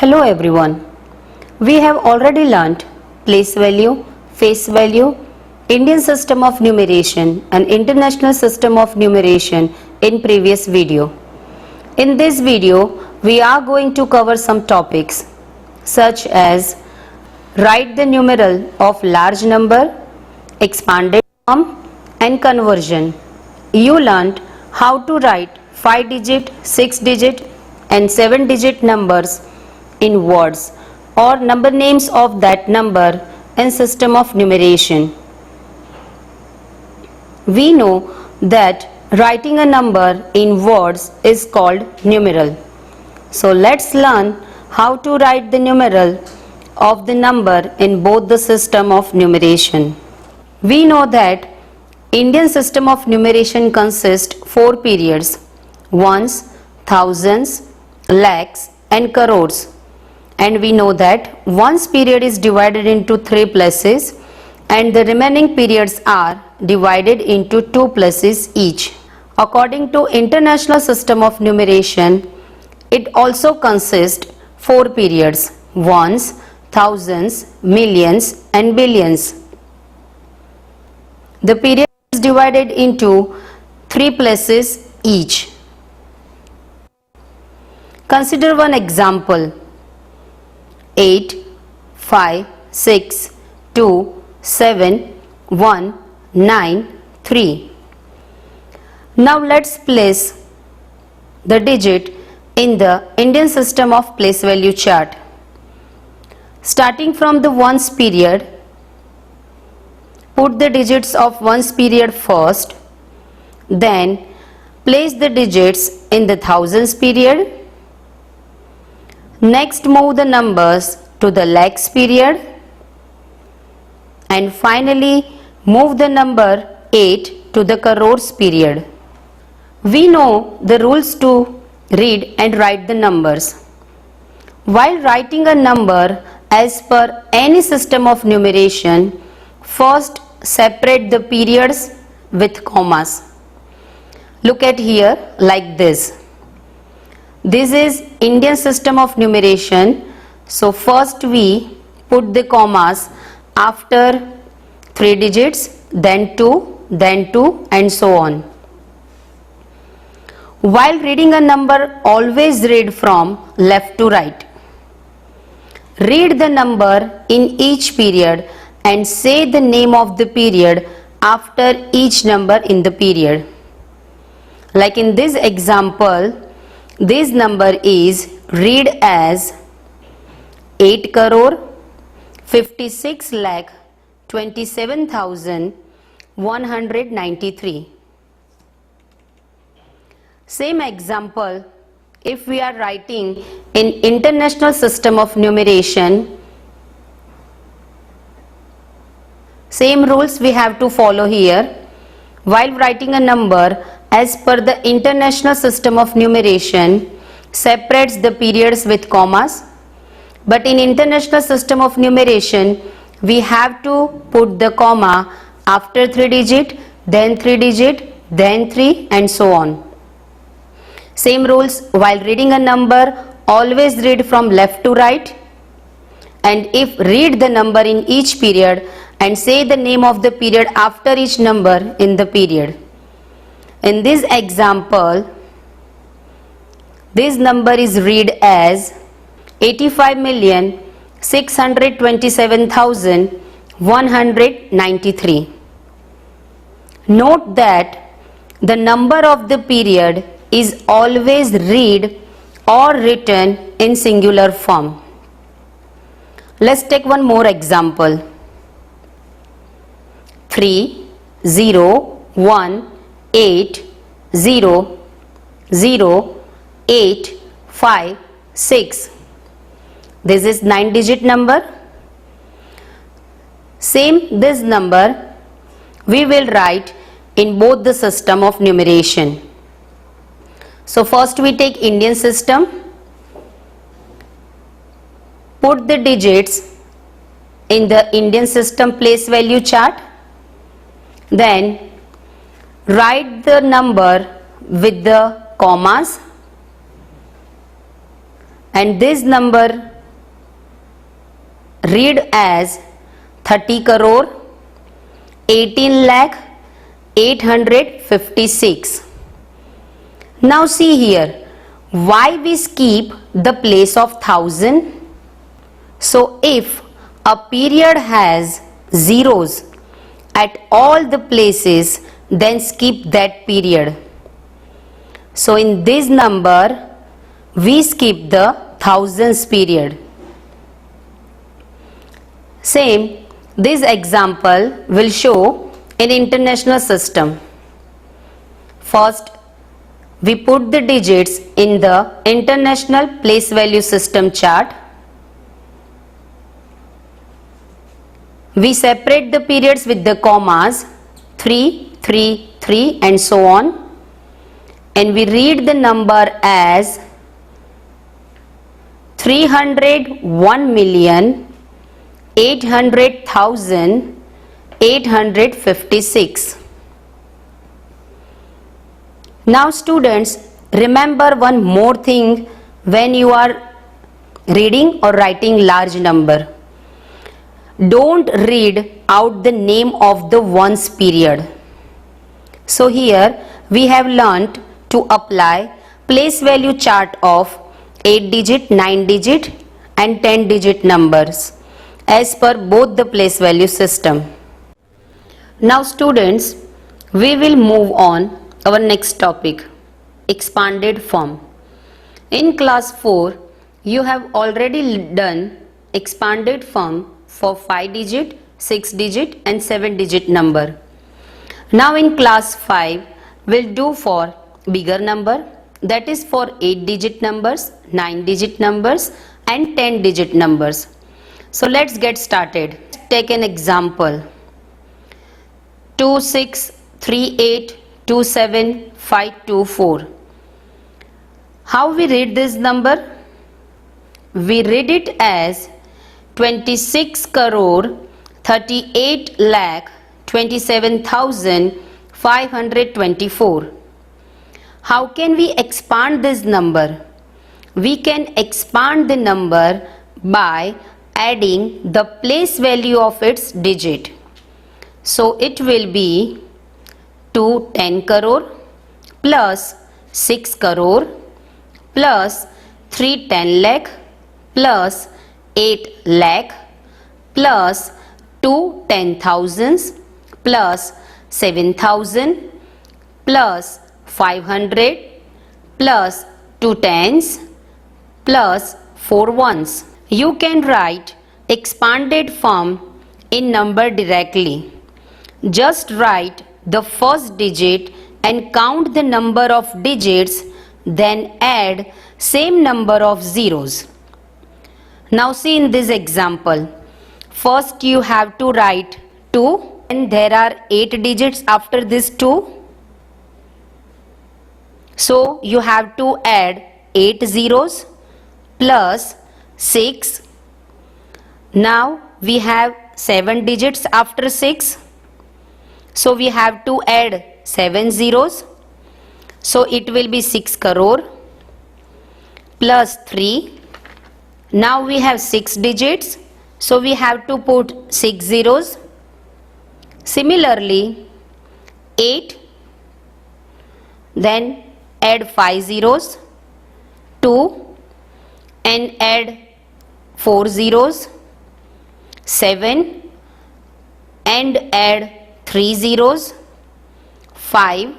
Hello everyone. We have already learnt place value, face value, Indian system of numeration and international system of numeration in previous video. In this video, we are going to cover some topics such as write the numeral of large number, expanded form and conversion. You learnt how to write 5-digit, 6-digit and 7-digit numbers in words or number names of that number in system of numeration. We know that writing a number in words is called numeral. So let's learn how to write the numeral of the number in both the system of numeration. We know that Indian system of numeration consists 4 periods: ones, thousands, lakhs and crores. And we know that ones period is divided into 3 places and the remaining periods are divided into 2 places each. According to International System of Numeration, it also consists 4 periods: ones, thousands, millions and billions. The period is divided into 3 places each. Consider one example: 8, 5, 6, 2, 7, 1, 9, 3. Now let's place the digit in the Indian system of place value chart. Starting from the ones period, put the digits of ones period first, then place the digits in the thousands period. Next move the numbers to the lakhs period and finally move the number 8 to the crores period. We know the rules to read and write the numbers. While writing a number as per any system of numeration, first separate the periods with commas. Look at here like this. This is Indian system of numeration. So first we put the commas after 3 digits, then 2 and so on. While reading a number, always read from left to right. Read the number in each period and say the name of the period after each number in the period. Like in this example, this number is read as 8 crore 56 lakh 27,193. Same example, if we are writing in international system of numeration, same rules we have to follow here. While writing a number as per the international system of numeration, separates the periods with commas, but in international system of numeration we have to put the comma after 3 digit, then 3 digit, then 3 and so on. Same rules, while reading a number, always read from left to right, and if read the number in each period and say the name of the period after each number in the period. In this example, this number is read as 85,627,193. Note that the number of the period is always read or written in singular form. Let's take one more example. 3, 0, 1, 8, 0, 0, 8, 5, 6. This is 9-digit number. Same this number we will write in both the system of numeration. So first we take Indian system. Put the digits in the Indian system place value chart. Then write the number with the commas and this number read as 30 crore 18 lakh 856. Now see here, why we skip the place of thousand? So if a period has zeros at all the places, then skip that period. So in this number, we skip the thousands period. Same, this example will show in international system. First, we put the digits in the international place value system chart. We separate the periods with the commas 3, 3, 3 and so on, and we read the number as 301,800,856. Now students, remember one more thing when you are reading or writing large number. Don't read out the name of the ones period. So here we have learnt to apply place value chart of 8 digit, 9 digit and 10 digit numbers as per both the place value system. Now students, we will move on our next topic, expanded form. In class 4, you have already done expanded form for 5 digit, 6 digit and 7 digit number. Now in class 5, we'll do for bigger number, that is for 8 digit numbers, 9 digit numbers and 10 digit numbers. So let's get started. Take an example. 2638275224. How we read this number? We read it as 26 crore 38 lakh 27,524. How can we expand this number? We can expand the number by adding the place value of its digit. So it will be 210 crore plus 6 crore plus 310 lakh plus 8 lakh plus 2 10,000s plus 7,000 plus 500 plus 2 tens plus 4 ones. You can write expanded form in number directly. Just write the first digit and count the number of digits, then add same number of zeros. Now see in this example, first you have to write 2 and there are 8 digits after this 2. So you have to add 8 zeros plus 6. Now we have 7 digits after 6. So we have to add 7 zeros. So it will be 6 crore plus 3. Now we have 6 digits. So we have to put 6 zeros. Similarly, 8. Then add 5 zeros. 2 and add 4 zeros. 7 and add 3 zeros. 5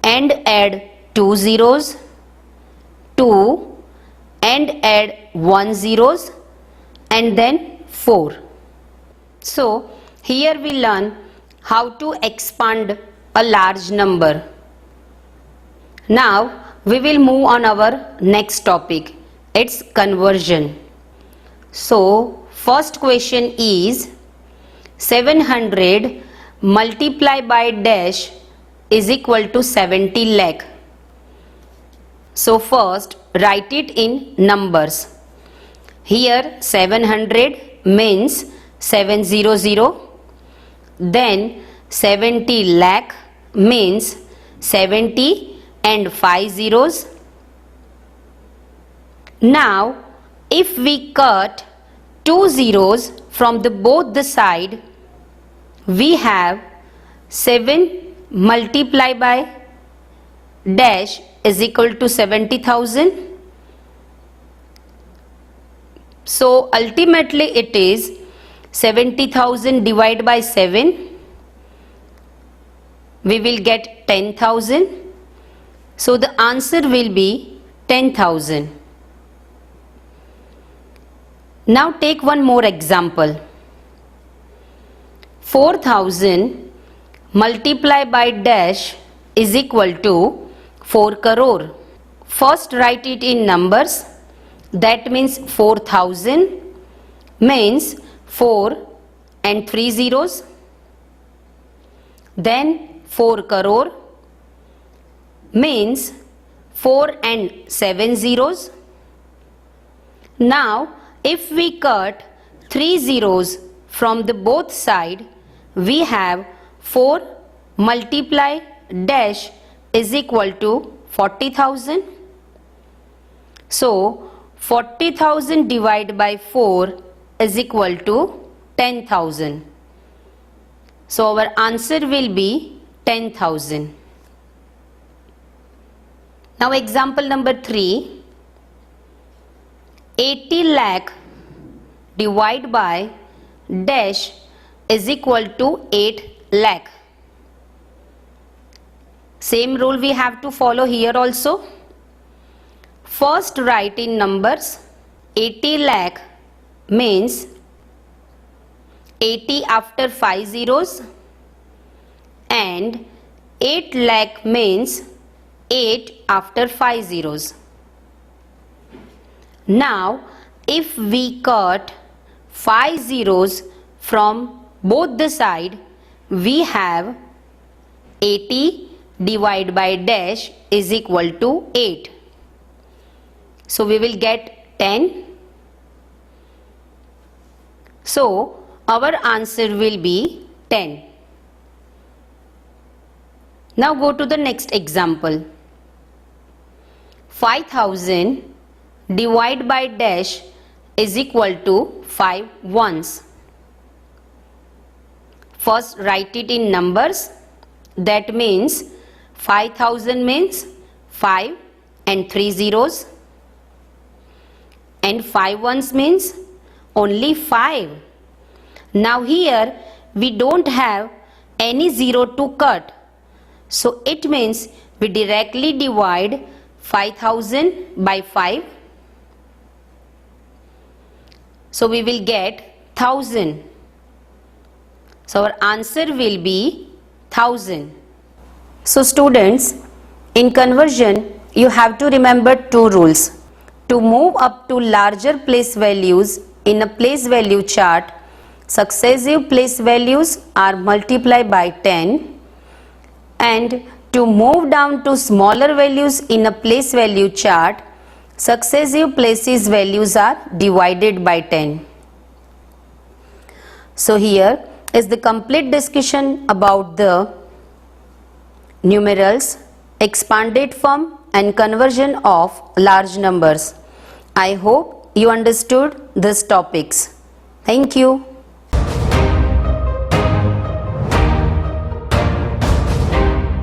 and add 2 zeros. 2 and add 1 zeros and then 4. So here we learn how to expand a large number. Now we will move on our next topic, its conversion. So first question is 700 multiplied by dash is equal to 70 lakh. So first write it in numbers. Here 700 means 700. Then 70 lakh means 70 and 5 zeros. Now if we cut two zeros from the both the side, we have 7 multiplied by dash is equal to 70,000. So ultimately it is 70,000 divided by 7. We will get 10,000. So the answer will be 10,000. Now take one more example. 4,000 multiplied by dash is equal to 4 crore. First write it in numbers. That means 4,000 means 4 and 3 zeros. Then 4 crore means 4 and 7 zeros. Now if we cut 3 zeros from the both side, we have 4 multiply dash is equal to 40,000. So 40,000 divided by 4 is equal to 10,000. So our answer will be 10,000. Now example number 3. 80 lakh divided by dash is equal to 8 lakh. Same rule we have to follow here also. First write in numbers. 80 lakh means 80 after 5 zeros, and 8 lakh means 8 after 5 zeros. Now if we cut 5 zeros from both the side, we have 80 divided by dash is equal to 8. So we will get 10. So our answer will be 10. Now go to the next example. 5,000 divided by dash is equal to 5 ones. First write it in numbers. That means 5,000 means 5 and 3 zeros, and 5 ones means only 5. Now here we don't have any zero to cut, so it means we directly divide 5,000 by 5. So we will get 1,000. So our answer will be 1,000. So students, in conversion you have to remember two rules. To move up to larger place values in a place value chart, successive place values are multiplied by 10, and to move down to smaller values in a place value chart, successive places values are divided by 10. So here is the complete discussion about the numerals, expanded form and conversion of large numbers. I hope you understood these topics. Thank you.